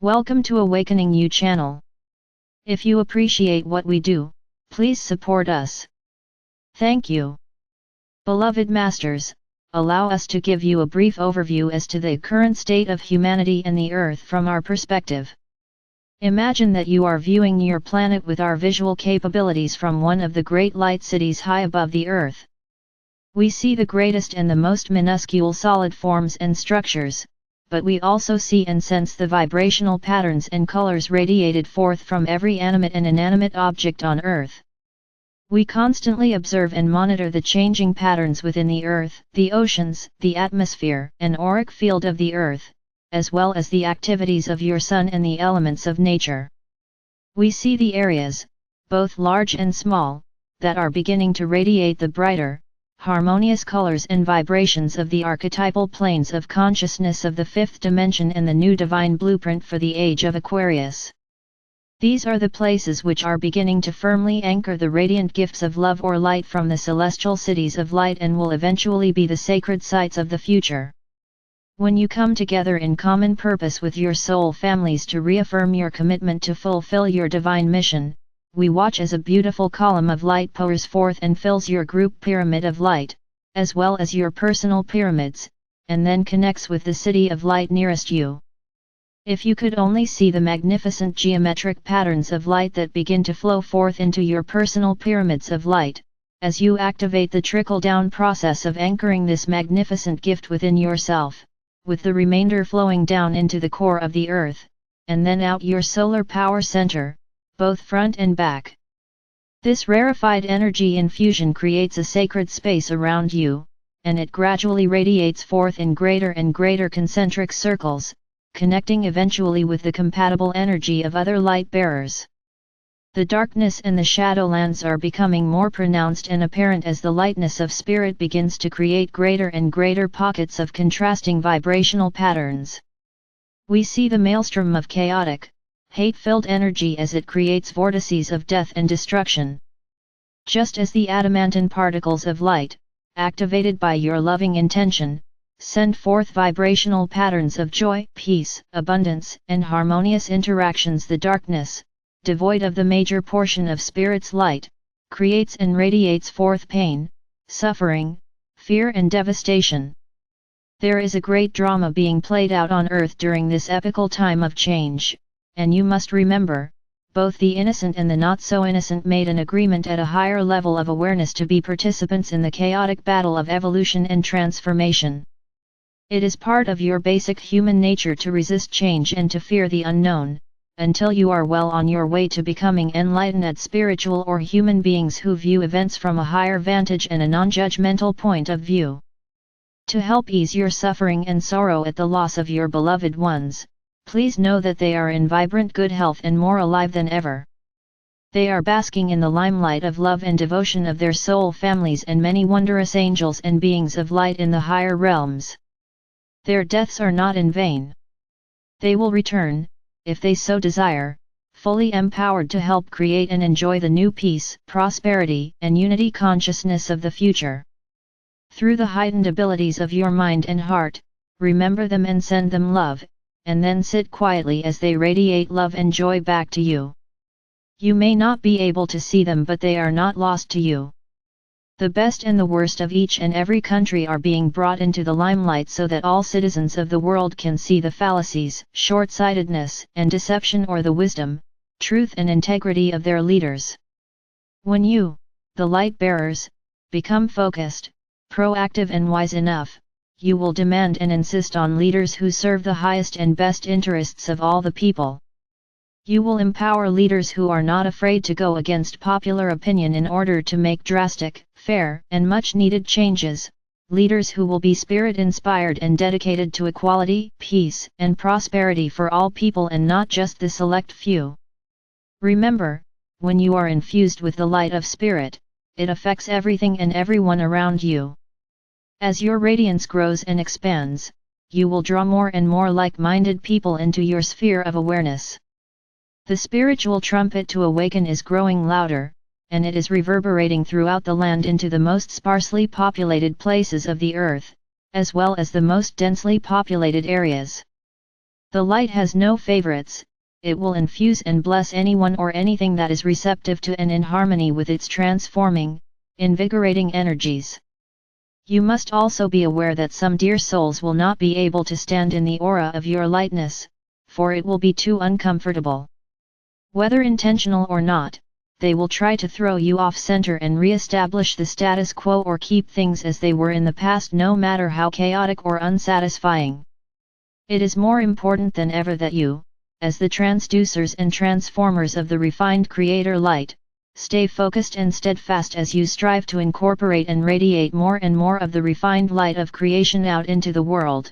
Welcome to Awakening You channel. If you appreciate what we do, please support us. Thank you. Beloved Masters, allow us to give you a brief overview as to the current state of humanity and the Earth from our perspective. Imagine that you are viewing your planet with our visual capabilities from one of the great light cities high above the Earth. We see the greatest and the most minuscule solid forms and structures, but we also see and sense the vibrational patterns and colors radiated forth from every animate and inanimate object on Earth. We constantly observe and monitor the changing patterns within the Earth, the oceans, the atmosphere and auric field of the Earth, as well as the activities of your Sun and the elements of nature. We see the areas, both large and small, that are beginning to radiate the brighter, harmonious colors and vibrations of the archetypal planes of consciousness of the fifth dimension and the new divine blueprint for the age of Aquarius. These are the places which are beginning to firmly anchor the radiant gifts of love or light from the celestial cities of light and will eventually be the sacred sites of the future. When you come together in common purpose with your soul families to reaffirm your commitment to fulfill your divine mission, we watch as a beautiful column of light pours forth and fills your group pyramid of light, as well as your personal pyramids, and then connects with the city of light nearest you. If you could only see the magnificent geometric patterns of light that begin to flow forth into your personal pyramids of light, as you activate the trickle-down process of anchoring this magnificent gift within yourself, with the remainder flowing down into the core of the Earth, and then out your solar power center, both front and back. This rarefied energy infusion creates a sacred space around you, and it gradually radiates forth in greater and greater concentric circles, connecting eventually with the compatible energy of other light bearers. The darkness and the shadowlands are becoming more pronounced and apparent as the lightness of spirit begins to create greater and greater pockets of contrasting vibrational patterns. We see the maelstrom of chaotic, hate-filled energy as it creates vortices of death and destruction. Just as the adamantine particles of light, activated by your loving intention, send forth vibrational patterns of joy, peace, abundance, and harmonious interactions, the darkness, devoid of the major portion of Spirit's light, creates and radiates forth pain, suffering, fear and devastation. There is a great drama being played out on Earth during this epical time of change, and you must remember, both the innocent and the not-so-innocent made an agreement at a higher level of awareness to be participants in the chaotic battle of evolution and transformation. It is part of your basic human nature to resist change and to fear the unknown, until you are well on your way to becoming enlightened spiritual or human beings who view events from a higher vantage and a non-judgmental point of view. To help ease your suffering and sorrow at the loss of your beloved ones, please know that they are in vibrant good health and more alive than ever. They are basking in the limelight of love and devotion of their soul families and many wondrous angels and beings of light in the higher realms. Their deaths are not in vain. They will return, if they so desire, fully empowered to help create and enjoy the new peace, prosperity, and unity consciousness of the future. Through the heightened abilities of your mind and heart, remember them and send them love, and then sit quietly as they radiate love and joy back to you. You may not be able to see them, but they are not lost to you. The best and the worst of each and every country are being brought into the limelight so that all citizens of the world can see the fallacies, short-sightedness, and deception or the wisdom, truth and integrity of their leaders. When you, the light bearers, become focused, proactive and wise enough, you will demand and insist on leaders who serve the highest and best interests of all the people. You will empower leaders who are not afraid to go against popular opinion in order to make drastic, fair, and much-needed changes, leaders who will be spirit-inspired and dedicated to equality, peace, and prosperity for all people and not just the select few. Remember, when you are infused with the light of spirit, it affects everything and everyone around you. As your radiance grows and expands, you will draw more and more like-minded people into your sphere of awareness. The spiritual trumpet to awaken is growing louder, and it is reverberating throughout the land into the most sparsely populated places of the earth, as well as the most densely populated areas. The light has no favorites, it will infuse and bless anyone or anything that is receptive to and in harmony with its transforming, invigorating energies. You must also be aware that some dear souls will not be able to stand in the aura of your lightness, for it will be too uncomfortable. Whether intentional or not, they will try to throw you off center and re-establish the status quo or keep things as they were in the past, no matter how chaotic or unsatisfying. It is more important than ever that you, as the transducers and transformers of the refined Creator light, stay focused and steadfast as you strive to incorporate and radiate more and more of the refined light of creation out into the world.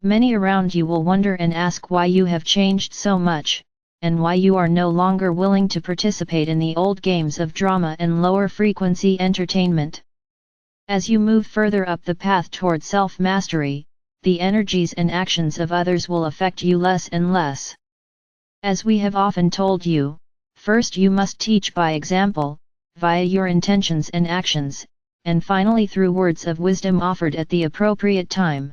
Many around you will wonder and ask why you have changed so much, and why you are no longer willing to participate in the old games of drama and lower frequency entertainment. As you move further up the path toward self-mastery, the energies and actions of others will affect you less and less. As we have often told you, first you must teach by example, via your intentions and actions, and finally through words of wisdom offered at the appropriate time.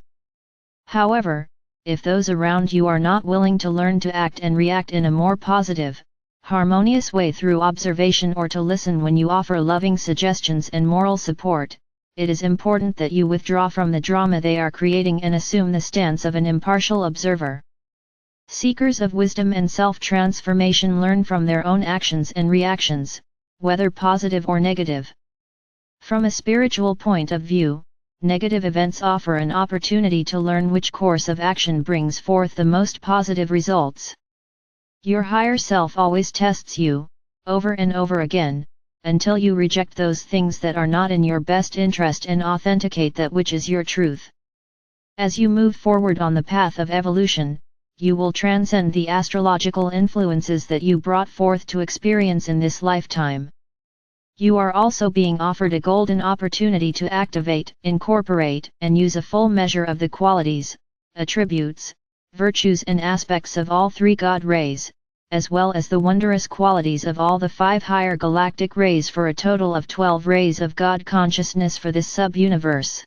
However, if those around you are not willing to learn to act and react in a more positive, harmonious way through observation or to listen when you offer loving suggestions and moral support, it is important that you withdraw from the drama they are creating and assume the stance of an impartial observer. Seekers of wisdom and self-transformation learn from their own actions and reactions, whether positive or negative. From a spiritual point of view, negative events offer an opportunity to learn which course of action brings forth the most positive results. Your higher self always tests you, over and over again, until you reject those things that are not in your best interest and authenticate that which is your truth. As you move forward on the path of evolution, you will transcend the astrological influences that you brought forth to experience in this lifetime. You are also being offered a golden opportunity to activate, incorporate, and use a full measure of the qualities, attributes, virtues and aspects of all three God rays, as well as the wondrous qualities of all the 5 higher galactic rays for a total of 12 rays of God consciousness for this sub-universe.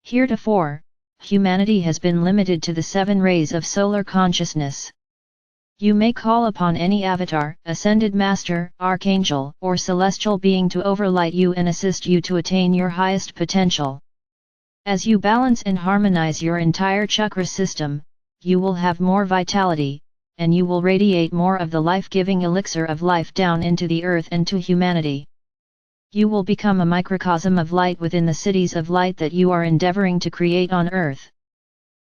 Heretofore, humanity has been limited to the 7 rays of solar consciousness. You may call upon any avatar, ascended master, archangel, or celestial being to overlight you and assist you to attain your highest potential. As you balance and harmonize your entire chakra system, you will have more vitality, and you will radiate more of the life-giving elixir of life down into the earth and to humanity. You will become a microcosm of light within the cities of light that you are endeavoring to create on earth.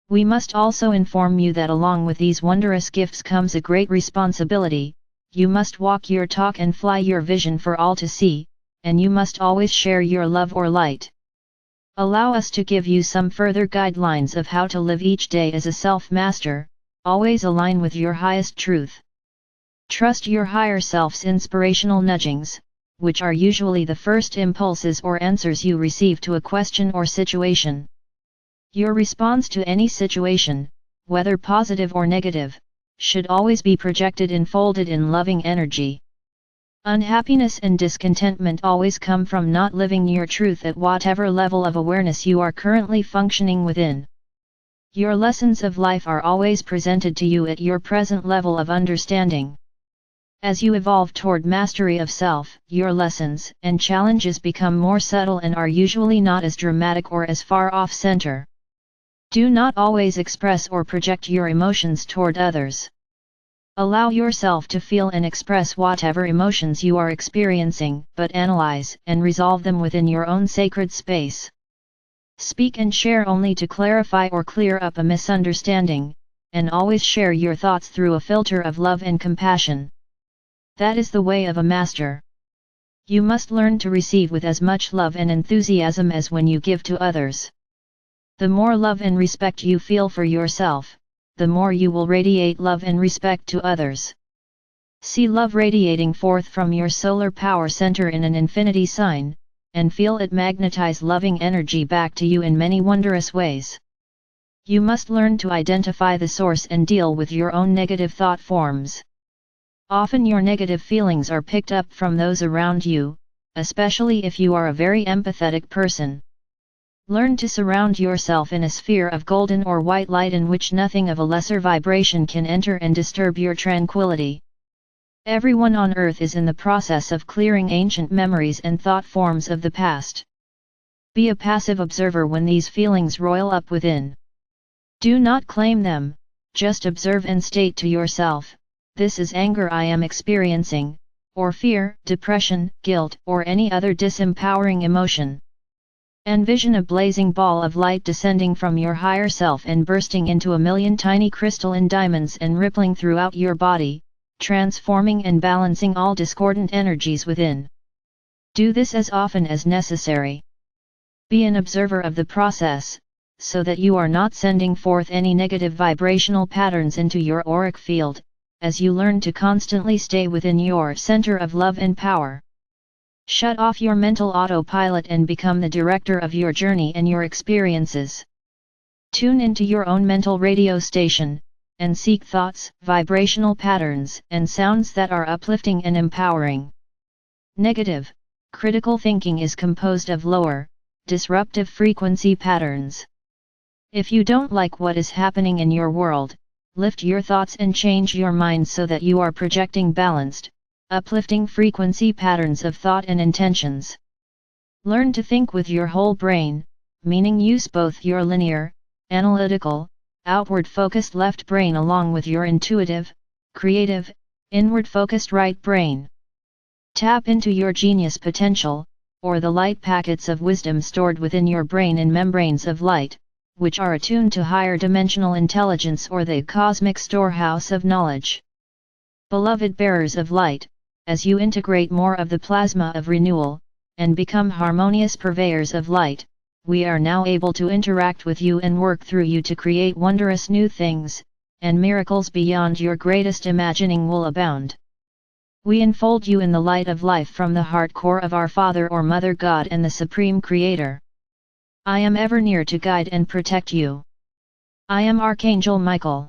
We must also inform you that along with these wondrous gifts comes a great responsibility. You must walk your talk and fly your vision for all to see, and you must always share your love or light. Allow us to give you some further guidelines of how to live each day as a self-master, always align with your highest truth. Trust your higher self's inspirational nudgings, which are usually the first impulses or answers you receive to a question or situation. Your response to any situation, whether positive or negative, should always be projected and folded in loving energy. Unhappiness and discontentment always come from not living your truth at whatever level of awareness you are currently functioning within. Your lessons of life are always presented to you at your present level of understanding. As you evolve toward mastery of self, your lessons and challenges become more subtle and are usually not as dramatic or as far off center. Do not always express or project your emotions toward others. Allow yourself to feel and express whatever emotions you are experiencing, but analyze and resolve them within your own sacred space. Speak and share only to clarify or clear up a misunderstanding, and always share your thoughts through a filter of love and compassion. That is the way of a master. You must learn to receive with as much love and enthusiasm as when you give to others. The more love and respect you feel for yourself, the more you will radiate love and respect to others. See love radiating forth from your solar power center in an infinity sign, and feel it magnetize loving energy back to you in many wondrous ways. You must learn to identify the source and deal with your own negative thought forms. Often your negative feelings are picked up from those around you, especially if you are a very empathetic person. Learn to surround yourself in a sphere of golden or white light in which nothing of a lesser vibration can enter and disturb your tranquility. Everyone on earth is in the process of clearing ancient memories and thought forms of the past. Be a passive observer when these feelings roil up within. Do not claim them, just observe and state to yourself, "This is anger I am experiencing," or fear, depression, guilt, or any other disempowering emotion. Envision a blazing ball of light descending from your higher self and bursting into a million tiny crystalline diamonds and rippling throughout your body, transforming and balancing all discordant energies within. Do this as often as necessary. Be an observer of the process, so that you are not sending forth any negative vibrational patterns into your auric field, as you learn to constantly stay within your center of love and power. Shut off your mental autopilot and become the director of your journey and your experiences. Tune into your own mental radio station, and seek thoughts, vibrational patterns, and sounds that are uplifting and empowering. Negative, critical thinking is composed of lower, disruptive frequency patterns. If you don't like what is happening in your world, lift your thoughts and change your mind so that you are projecting balanced, uplifting frequency patterns of thought and intentions. Learn to think with your whole brain, meaning use both your linear, analytical, outward-focused left brain along with your intuitive, creative, inward-focused right brain. Tap into your genius potential, or the light packets of wisdom stored within your brain in membranes of light, which are attuned to higher dimensional intelligence or the cosmic storehouse of knowledge. Beloved bearers of light, as you integrate more of the plasma of renewal, and become harmonious purveyors of light, we are now able to interact with you and work through you to create wondrous new things, and miracles beyond your greatest imagining will abound. We enfold you in the light of life from the heart core of our Father or Mother God and the Supreme Creator. I am ever near to guide and protect you. I am Archangel Michael.